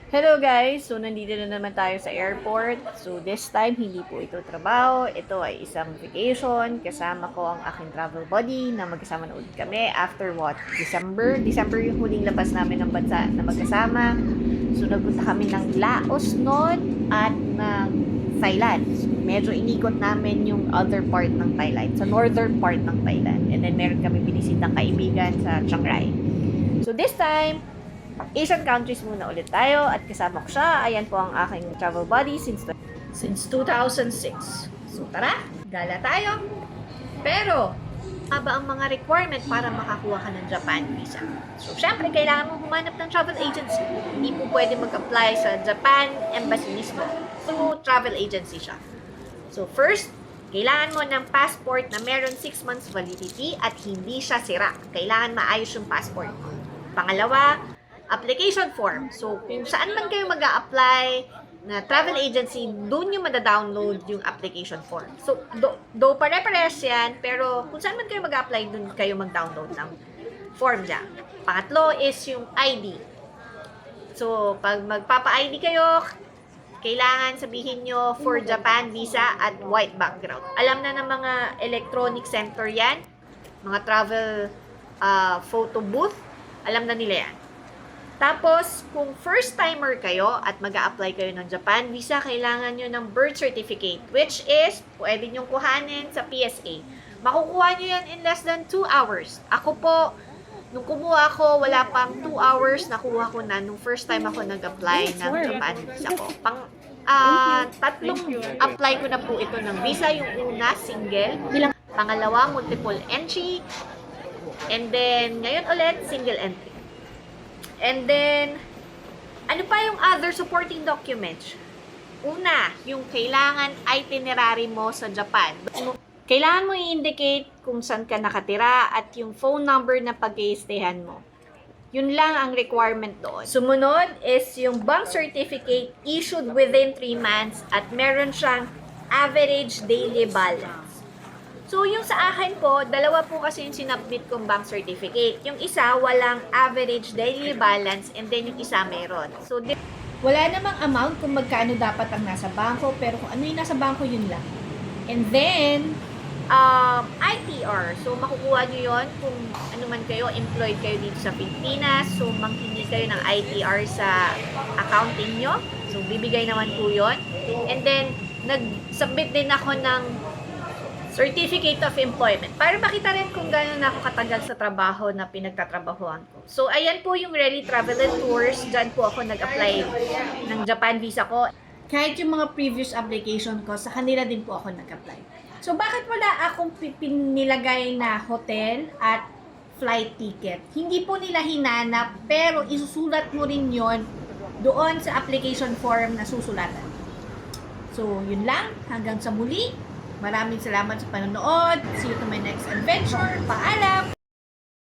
Hello guys! So, nandito na naman tayo sa airport. So, this time, hindi po ito trabaho. Ito ay isang vacation. Kasama ko ang aking travel buddy na magkasama na ulit kami after what? December? December yung huling labas namin ng bansa na magkasama. So, nagpunta kami ng Laos noon at ng Thailand. So, medyo inikot namin yung other part ng Thailand, sa northern part ng Thailand. And then, meron kami binisitang kaibigan sa Chiang Rai. So, this time, Asian countries muna ulit tayo at kasama ko siya. Ayan po ang aking travel buddy since 2006. So tara, gala tayo. Pero, aba ang mga requirement para makakuha ka ng Japan visa? So, syempre, kailangan mong humanap ng travel agency. Hindi po pwede mag-apply sa Japan Embassy mismo. Through travel agency siya. So, first, kailangan mo ng passport na meron 6 months validity at hindi siya sira. Kailangan maayos yung passport. Pangalawa, application form. So, kung saan man kayo mag-a-apply na travel agency, doon yung mada-download yung application form. So, do pare-pares yan, pero kung saan man kayo mag-a-apply, doon kayo mag-download ng form dyan. Pangatlo is yung ID. So, pag magpapa-ID kayo, kailangan sabihin nyo for Japan visa at white background. Alam na ng mga electronic center yan, mga travel photo booth, alam na nila yan. Tapos, kung first timer kayo at mag-a-apply kayo ng Japan visa, kailangan nyo ng birth certificate, which is, pwede nyo kuhanin sa PSA. Makukuha nyo yan in less than 2 hours. Ako po, nung kumuha ko, wala pang 2 hours, nakuha ko na nung first time ako nag-apply ng Japan visa ko. Tatlong apply ko na po ito ng visa. Yung una, single. Pangalawa, multiple entry. And then, ngayon ulit, single entry. And then, ano pa yung other supporting documents? Una, yung kailangan itinerary mo sa Japan. Kailangan mo i-indicate kung saan ka nakatira at yung phone number na pag-i-stayhan mo. Yun lang ang requirement doon. Sumunod is yung bank certificate issued within 3 months at meron siyang average daily balance. So, yung sa akin po, dalawa po kasi yung sinubmit kong bank certificate. Yung isa, walang average daily balance and then yung isa meron. So, wala namang amount kung magkano dapat ang nasa bangko, pero kung ano yung nasa bangko, yun lang. And then, ITR. So, makukuha nyo yun kung ano man kayo, employed kayo dito sa Pilipinas. So, manghingi kayo ng ITR sa accounting nyo. So, bibigay naman po yun. And then, nag-submit din ako ng Certificate of Employment para makita rin kung gano'n ako katagal sa trabaho na pinagtatrabahuan ko. So, ayan po yung Relly Travel and Tours. Diyan po ako nag-apply ng Japan visa ko. Kahit yung mga previous application ko, sa kanila din po ako nag-apply. So, bakit wala akong pinilagay na hotel at flight ticket? Hindi po nila hinanap, pero isusulat mo rin yon doon sa application form na susulatan. So, yun lang. Hanggang sa muli. Maraming salamat sa panonood. See you to my next adventure. Paalam!